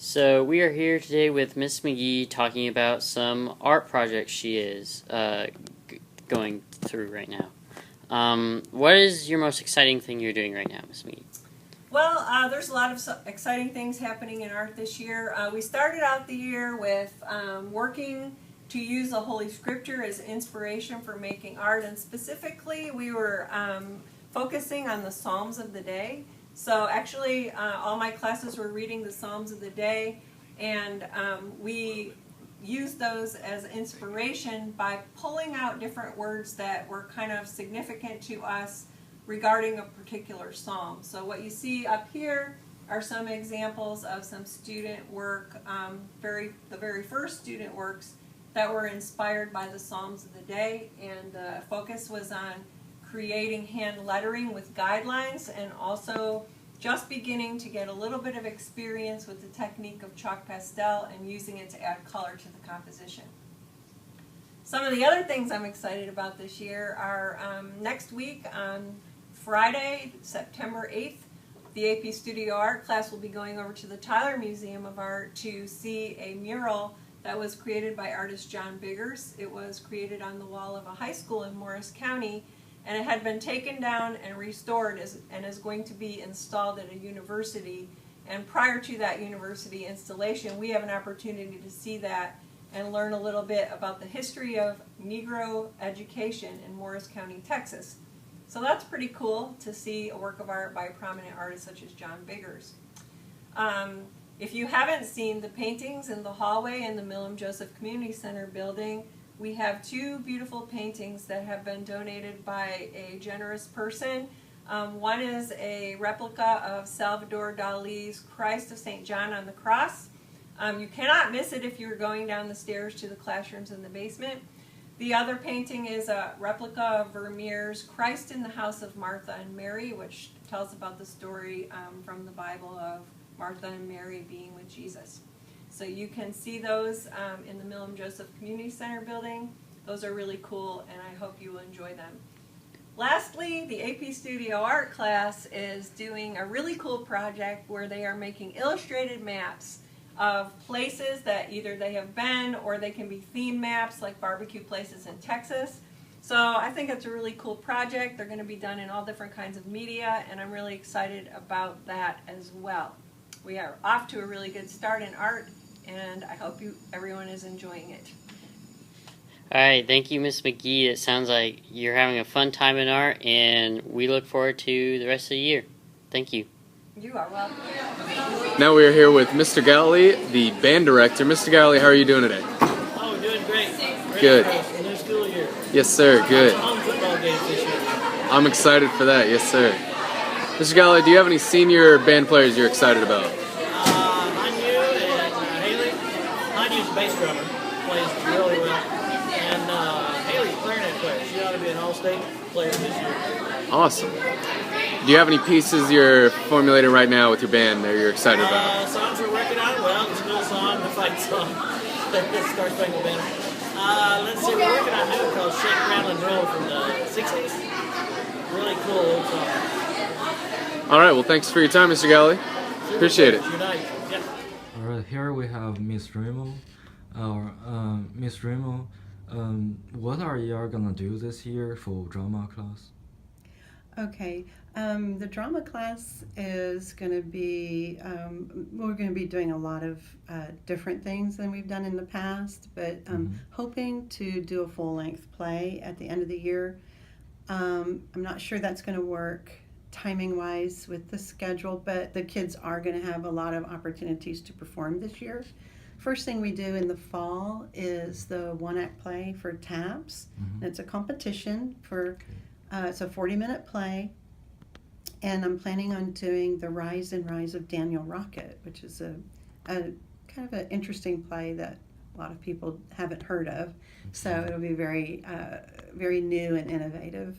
So we are here today with Miss McGee talking about some art projects she is going through right now. What is your most exciting thing you're doing right now, Miss McGee? Well, there's a lot of exciting things happening in art this year. We started out the year with working to use the Holy Scripture as inspiration for making art, and specifically we were focusing on the Psalms of the day. So actually all my classes were reading the Psalms of the day, and we used those as inspiration by pulling out different words that were kind of significant to us regarding a particular psalm. So what you see up here are some examples of some student work, the very first student works that were inspired by the Psalms of the day, and the focus was on creating hand lettering with guidelines and also just beginning to get a little bit of experience with the technique of chalk pastel and using it to add color to the composition. Some of the other things I'm excited about this year are next week on Friday, September 8th, the AP Studio Art class will be going over to the Tyler Museum of Art to see a mural that was created by artist John Biggers. It was created on the wall of a high school in Morris County, and it had been taken down and restored and is going to be installed at a university. And prior to that university installation, we have an opportunity to see that and learn a little bit about the history of Negro education in Morris County, Texas. So that's pretty cool to see a work of art by a prominent artist such as John Biggers. If you haven't seen the paintings in the hallway in the Milam Joseph Community Center building, we have two beautiful paintings that have been donated by a generous person. One is a replica of Salvador Dali's Christ of St. John on the Cross. You cannot miss it if you're going down the stairs to the classrooms in the basement. The other painting is a replica of Vermeer's Christ in the House of Martha and Mary, which tells about the story from the Bible of Martha and Mary being with Jesus. So you can see those in the Milam Joseph Community Center building. Those are really cool, and I hope you will enjoy them. Lastly, the AP Studio Art class is doing a really cool project where they are making illustrated maps of places that either they have been or they can be theme maps like barbecue places in Texas. So I think it's a really cool project. They're going to be done in all different kinds of media, and I'm really excited about that as well. We are off to a really good start in art, and I hope everyone is enjoying it. All right, thank you, Miss McGee. It sounds like you're having a fun time in art, and we look forward to the rest of the year. Thank you. You are welcome. Now we are here with Mr. Galley, the band director. Mr. Galley, how are you doing today? Oh, we're doing great. Good. For the new school year. Yes, sir. Good. Home football games this year. I'm excited for that. Yes, sir. Mr. Galley, do you have any senior band players you're excited about? Hanyu and Haley. Hanyu's a bass drummer, plays really well. And Haley's a clarinet player. She ought to be an all-state player this year. Awesome. Do you have any pieces you're formulating right now with your band that you're excited about? Songs we're working on, well, the school song, the fight song, the Star Spangled Banner. Let's see, we're working on a new one called Shake, Rattle, and Roll from the 60s. Really cool old song. All right, well, thanks for your time, Mr. Galley. Appreciate it. Unite. Yeah. All right, here we have Miss Remo. Miss Remo, what are you gonna do this year for drama class? Okay, the drama class is going to be, we're going to be doing a lot of different things than we've done in the past, but hoping to do a full-length play at the end of the year. I'm not sure that's going to work timing-wise with the schedule, but the kids are going to have a lot of opportunities to perform this year. First thing we do in the fall is the one-act play for TAPS. It's a competition for... it's a 40-minute play, and I'm planning on doing The Rise and Rise of Daniel Rocket, which is a kind of an interesting play that a lot of people haven't heard of. So it'll be very, very new and innovative.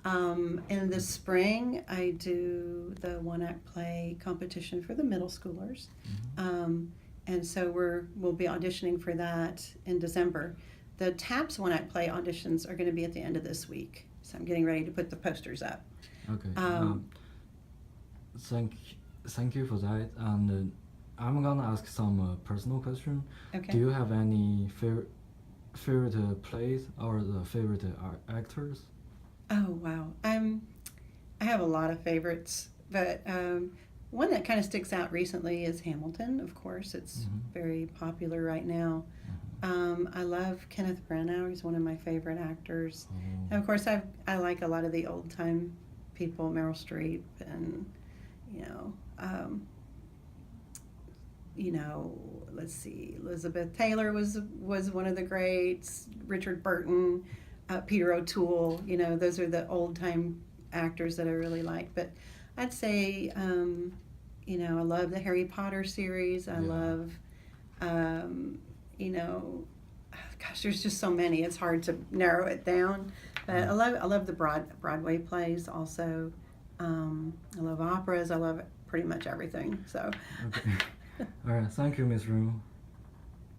In the spring, I do the one-act play competition for the middle schoolers, and so we'll be auditioning for that in December. The TAPS one-act play auditions are going to be at the end of this week. So I'm getting ready to put the posters up. Okay. Thank you for that. And I'm gonna ask some personal question. Okay. Do you have any favorite plays or the favorite actors? Oh wow. I have a lot of favorites, but one that kind of sticks out recently is Hamilton. Of course, it's very popular right now. I love Kenneth Branagh. He's one of my favorite actors. And of course, I like a lot of the old time people, Meryl Streep, and let's see, Elizabeth Taylor was one of the greats. Richard Burton, Peter O'Toole. Those are the old time actors that I really like. But I'd say, I love the Harry Potter series. I love, gosh, there's just so many. It's hard to narrow it down. But I love the Broadway plays also. I love operas. I love pretty much everything. So. Okay. All right. Thank you, Miss Remo.